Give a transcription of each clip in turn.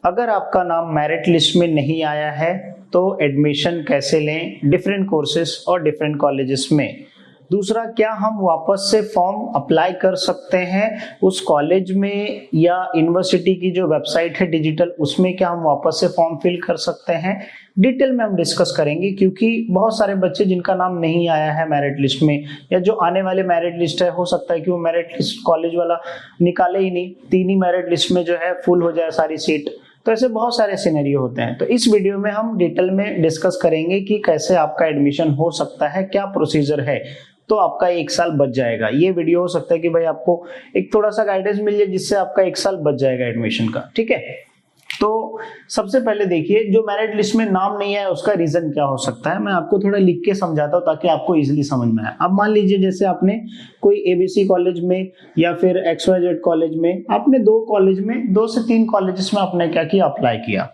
अगर आपका नाम मेरिट लिस्ट में नहीं आया है तो एडमिशन कैसे लें डिफरेंट कोर्सेज और डिफरेंट कॉलेजेस में। दूसरा, क्या हम वापस से फॉर्म अप्लाई कर सकते हैं उस कॉलेज में या यूनिवर्सिटी की जो वेबसाइट है डिजिटल, उसमें क्या हम वापस से फॉर्म फिल कर सकते हैं। डिटेल में हम डिस्कस करेंगे क्योंकि बहुत सारे बच्चे जिनका नाम नहीं आया है मेरिट लिस्ट में या जो आने वाले मेरिट लिस्ट है, हो सकता है कि वो मेरिट लिस्ट कॉलेज वाला निकाले ही नहीं, 3 ही मेरिट लिस्ट में जो है फुल हो जाए सारी सीट। तो ऐसे बहुत सारे सिनेरियो होते हैं। तो इस वीडियो में हम डिटेल में डिस्कस करेंगे कि कैसे आपका एडमिशन हो सकता है, क्या प्रोसीजर है, तो आपका 1 साल बच जाएगा। ये वीडियो हो सकता है कि भाई आपको एक थोड़ा सा गाइडेंस मिल जाए जिससे आपका 1 साल बच जाएगा एडमिशन का। ठीक है, तो सबसे पहले देखिए, जो मेरिट लिस्ट में नाम नहीं है उसका रीजन क्या हो सकता है। मैं आपको थोड़ा लिख के समझाता हूँ ताकि आपको इजीली समझ में आए। अब मान लीजिए जैसे आपने कोई एबीसी कॉलेज में या फिर XYZ कॉलेज में, आपने 2 कॉलेज में, 2 से 3 कॉलेजेस में आपने क्या किया, अप्लाई किया।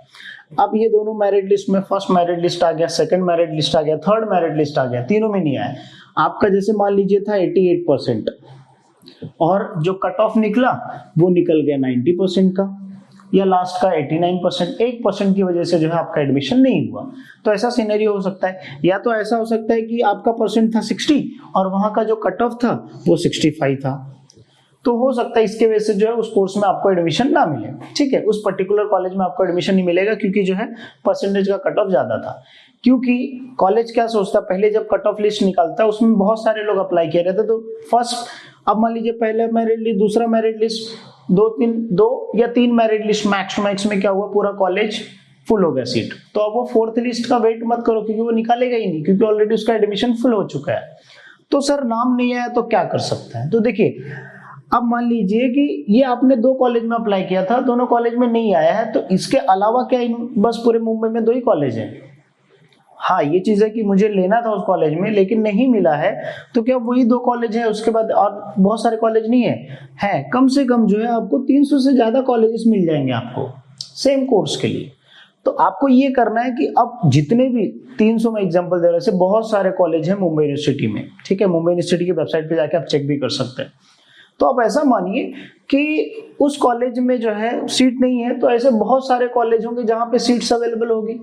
अब ये दोनों मेरिट लिस्ट में फर्स्ट मेरिट लिस्ट आ गया, सेकंड मेरिट लिस्ट आ गया, थर्ड मेरिट लिस्ट आ गया, तीनों में नहीं आया। आपका जैसे मान लीजिए था 88% और जो कट ऑफ निकला वो निकल गया 90% का या लास्ट का 89%, 1% की वजह से जो है आपका एडमिशन नहीं हुआ। तो ऐसा सिनेरियो हो सकता है। या तो ऐसा हो सकता है कि आपका परसेंट था 60 और वहां का जो कट ऑफ था वो 65 था, तो हो सकता है इसके वजह से जो है उस कोर्स में आपको एडमिशन ना मिले। ठीक है, उस पर्टिकुलर कॉलेज में आपको एडमिशन नहीं मिलेगा क्योंकि जो है परसेंटेज का कट ऑफ ज्यादा था। क्योंकि कॉलेज क्या सोचता है, पहले जब कट ऑफ लिस्ट निकालता है उसमें बहुत सारे लोग अप्लाई किए रहते, तो फर्स्ट, अब मान लीजिए पहले मेरिट लिस्ट, दूसरा मेरिट लिस्ट, 2 या 3 merit list max to max में क्या हुआ, पूरा कॉलेज फुल हो गया सीट। तो अब वो 4th लिस्ट का वेट मत करो क्योंकि वो निकालेगा ही नहीं, क्योंकि ऑलरेडी उसका एडमिशन फुल हो चुका है। तो सर नाम नहीं आया तो क्या कर सकते हैं। तो देखिए, अब मान लीजिए कि ये आपने 2 कॉलेज में अप्लाई किया था, दोनों कॉलेज में नहीं आया है, तो इसके अलावा क्या बस पूरे मुंबई में 2 ही कॉलेज हैं। हाँ, ये चीज है कि मुझे लेना था उस कॉलेज में लेकिन नहीं मिला है, तो क्या वही 2 कॉलेज है, उसके बाद और बहुत सारे कॉलेज नहीं है कम से कम जो है आपको 300 से ज्यादा कॉलेजेस मिल जाएंगे आपको सेम कोर्स के लिए। तो आपको ये करना है कि अब जितने भी 300 में एग्जांपल दे रहे हैं, बहुत सारे कॉलेज हैं मुंबई यूनिवर्सिटी में। ठीक है, मुंबई यूनिवर्सिटी की वेबसाइट पे जाके आप चेक भी कर सकते हैं। तो आप ऐसा मानिए कि उस कॉलेज में जो है सीट नहीं है, तो ऐसे बहुत सारे कॉलेज होंगे जहां पे सीट्स अवेलेबल होगी।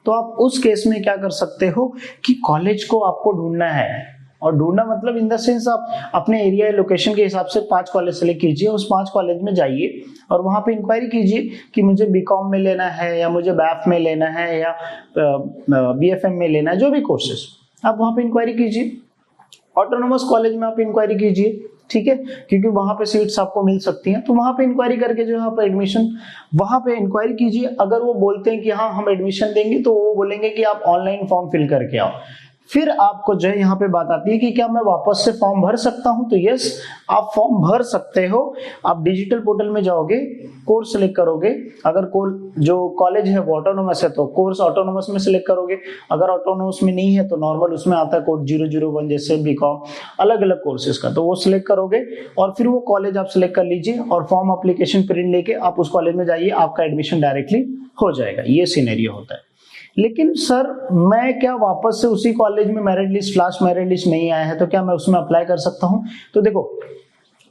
तो आप उस केस में क्या कर सकते हो कि कॉलेज को आपको ढूंढना है, और ढूंढना मतलब इन द सेंस आप अपने एरिया लोकेशन के हिसाब से 5 कॉलेज सेलेक्ट कीजिए, उस 5 कॉलेज में जाइए और वहां पे इंक्वायरी कीजिए कि मुझे बीकॉम में लेना है या मुझे बैफ में लेना है या बीएफएम में लेना है, जो भी कोर्सेस आप वहां पे इंक्वायरी कीजिए। ऑटोनोमस कॉलेज में आप इंक्वायरी कीजिए, ठीक है, क्योंकि वहां पे सीट्स आपको मिल सकती हैं। तो वहां पे इंक्वायरी करके जो है आप एडमिशन वहां पे इंक्वायरी कीजिए। अगर वो बोलते हैं कि हाँ हम एडमिशन देंगे, तो वो बोलेंगे कि आप ऑनलाइन फॉर्म फिल करके आओ। फिर आपको जो है यहाँ पे बात आती है कि क्या मैं वापस से फॉर्म भर सकता हूं, तो यस, आप फॉर्म भर सकते हो। आप डिजिटल पोर्टल में जाओगे, कोर्स सिलेक्ट करोगे, अगर जो कॉलेज है वो ऑटोनोमस है तो कोर्स ऑटोनोमस में सिलेक्ट करोगे, अगर ऑटोनोमस में नहीं है तो नॉर्मल उसमें आता है कोड 001 जैसे बीकॉम, अलग अलग कोर्सेज का, तो वो सिलेक्ट करोगे और फिर वो कॉलेज आप सिलेक्ट कर लीजिए और फॉर्म एप्लीकेशन प्रिंट लेके आप उस कॉलेज में जाइए, आपका एडमिशन डायरेक्टली हो जाएगा। ये सिनेरियो होता है। लेकिन सर मैं क्या वापस से उसी कॉलेज में merit list, last merit list नहीं आया है, तो क्या मैं उसमें अप्लाई कर सकता हूं। तो देखो,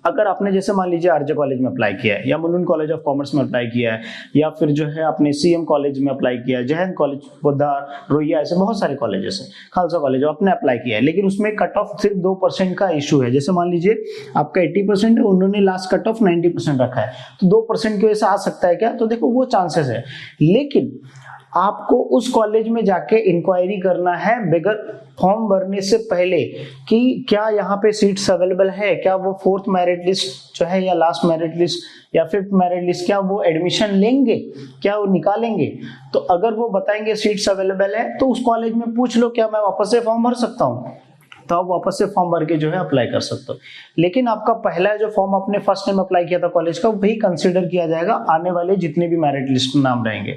अगर आपने जैसे मान लीजिए आरजे कॉलेज में अप्लाई किया है या मुलुंड कॉलेज ऑफ कॉमर्स में अप्लाई किया है या फिर जो है आपने सीएम कॉलेज में अप्लाई किया है, जयहिंद कॉलेज, बुद्धा, रोहिया, ऐसे बहुत सारे कॉलेजेस हैं, खालसा कॉलेज आपने अप्लाई किया है, लेकिन उसमें कट ऑफ सिर्फ 2% का इशू है। जैसे मान लीजिए आपका 80% है, उन्होंने लास्ट कट ऑफ 90% रखा है, तो 2% की वजह से आ सकता है क्या, तो देखो वो चांसेस है। लेकिन आपको उस कॉलेज में जाके इंक्वायरी करना है बगैर फॉर्म भरने से पहले कि क्या यहाँ पे सीट्स अवेलेबल है, क्या वो 4th मेरिट लिस्ट जो है या लास्ट मेरिट लिस्ट या 5th मेरिट लिस्ट, क्या वो एडमिशन लेंगे, क्या वो निकालेंगे। तो अगर वो बताएंगे सीट्स अवेलेबल है, तो उस कॉलेज में पूछ लो क्या मैं वापस से फॉर्म भर सकता हूँ, तो आप वापस से फॉर्म भर के जो है अप्लाई कर सकते हो। लेकिन आपका पहला जो फॉर्म आपने फर्स्ट टाइम अप्लाई किया था कॉलेज का, वही कंसिडर किया जाएगा आने वाले जितने भी मेरिट लिस्ट में नाम रहेंगे।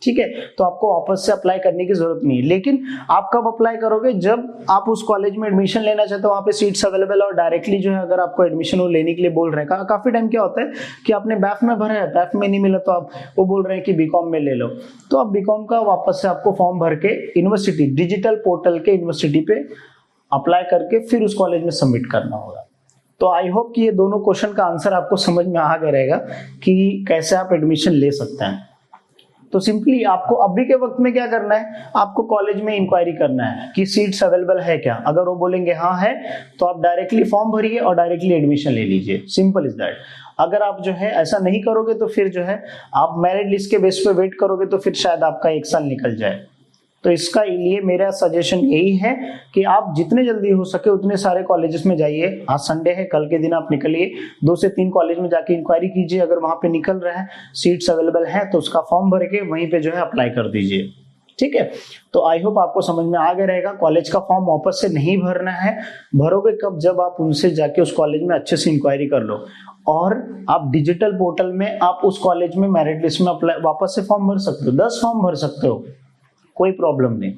ठीक है, तो आपको वापस से अप्लाई करने की जरूरत नहीं है। लेकिन आप कब अप्लाई करोगे, जब आप उस कॉलेज में एडमिशन लेना चाहते हो, वहां पे सीट्स अवेलेबल और डायरेक्टली जो है अगर आपको एडमिशन वो लेने के लिए बोल रहे हैं। काफी टाइम क्या होता है कि आपने बैफ में भरा है, बैफ में नहीं मिला तो आप वो बोल रहे हैं कि बीकॉम में ले लो, तो आप बीकॉम का वापस से आपको फॉर्म भर के यूनिवर्सिटी डिजिटल पोर्टल के यूनिवर्सिटी पे अप्लाई करके फिर उस कॉलेज में सबमिट करना होगा। तो आई होप कि ये दोनों क्वेश्चन का आंसर आपको समझ में आ गया रहेगा कि कैसे आप एडमिशन ले सकते हैं। तो सिंपली आपको अभी के वक्त में क्या करना है, आपको कॉलेज में इंक्वायरी करना है कि सीट्स अवेलेबल है क्या। अगर वो बोलेंगे हाँ है तो आप डायरेक्टली फॉर्म भरिए और डायरेक्टली एडमिशन ले लीजिए, सिंपल इज दैट। अगर आप जो है ऐसा नहीं करोगे तो फिर जो है आप मेरिट लिस्ट के बेस पे वेट करोगे तो फिर शायद आपका 1 साल निकल जाए। तो इसका लिए मेरा सजेशन यही है कि आप जितने जल्दी हो सके उतने सारे कॉलेजेस में जाइए। आज संडे है, कल के दिन आप निकलिए, 2 से 3 कॉलेज में जाके इंक्वायरी कीजिए। अगर वहां पे निकल रहा है, सीट्स अवेलेबल है तो उसका फॉर्म भर के वहीं पे जो है अप्लाई कर दीजिए। ठीक है, तो आई होप आपको समझ में आ गया रहेगा। कॉलेज का फॉर्म वापस से नहीं भरना है, भरोगे कब, जब आप उनसे जाके उस कॉलेज में अच्छे से इंक्वायरी कर लो और आप डिजिटल पोर्टल में आप उस कॉलेज में मेरिट लिस्ट में अप्लाई वापस से फॉर्म भर सकते हो, 10 फॉर्म भर सकते हो, कोई प्रॉब्लम नहीं।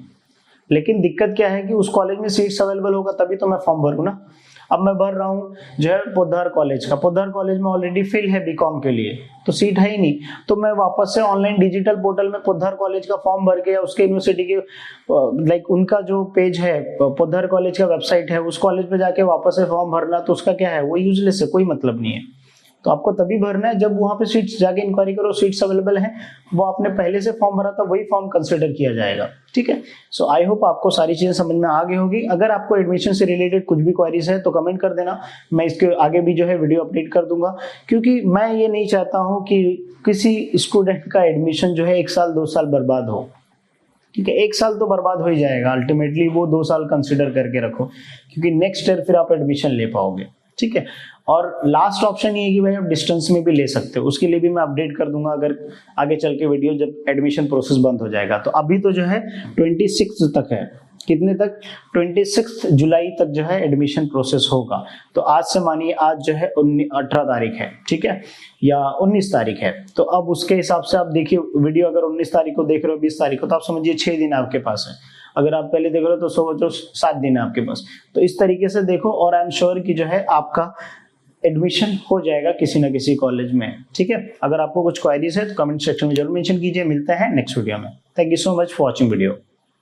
लेकिन दिक्कत क्या है कि उस कॉलेज में सीट्स अवेलेबल होगा तभी तो मैं फॉर्म भरूँ ना। अब मैं भर रहा हूँ जो है पोद्दार कॉलेज का, पोद्दार कॉलेज में ऑलरेडी फिल है बीकॉम के लिए, तो सीट है ही नहीं, तो मैं वापस से ऑनलाइन डिजिटल पोर्टल में पोद्दार कॉलेज का फॉर्म भर के या उसके यूनिवर्सिटी के लाइक उनका जो पेज है, पोद्दार कॉलेज का वेबसाइट है, उस कॉलेज पे जाके वापस से फॉर्म भरना, तो उसका क्या है, वो यूजलेस है, कोई मतलब नहीं है। तो आपको तभी भरना है जब वहां पे सीट्स जाके इंक्वायरी करो, सीट्स अवेलेबल हैं, वो आपने पहले से फॉर्म भरा था वही फॉर्म कंसिडर किया जाएगा। ठीक है, सो आई होप आपको सारी चीजें समझ में आ गई होगी। अगर आपको एडमिशन से रिलेटेड कुछ भी क्वेरीज है तो कमेंट कर देना, मैं इसके आगे भी जो है वीडियो अपडेट कर दूंगा, क्योंकि मैं ये नहीं चाहता हूँ कि किसी स्टूडेंट का एडमिशन जो है 1 साल 2 साल बर्बाद हो। ठीक है, 1 साल तो बर्बाद हो ही जाएगा, अल्टीमेटली वो 2 साल कंसिडर करके रखो, क्योंकि नेक्स्ट ईयर फिर आप एडमिशन ले पाओगे। ठीक है, और लास्ट ऑप्शन ये है कि भाई आप डिस्टेंस में भी ले सकते हो, उसके लिए भी मैं अपडेट कर दूंगा अगर आगे चल के वीडियो, जब एडमिशन प्रोसेस बंद हो जाएगा। तो अभी तो जो है 26 तक है, कितने तक, 26 जुलाई तक जो है एडमिशन प्रोसेस होगा। तो आज से मानिए आज जो है 18 तारीख है, ठीक है, या 19 तारीख है, तो अब उसके हिसाब से आप देखिए वीडियो, अगर 19 तारीख को देख रहे हो 20 तारीख को, तो आप समझिए 6 दिन आपके पास है। अगर आप पहले देख रहे हो तो समझो 7 दिन है आपके पास। तो इस तरीके से देखो, और आई एम श्योर कि जो है आपका एडमिशन हो जाएगा किसी ना किसी कॉलेज में। ठीक है, अगर आपको कुछ क्वेरीज है तो कमेंट सेक्शन में जरूर मेंशन कीजिए। मिलते हैं नेक्स्ट वीडियो में। Thank you so much for watching video.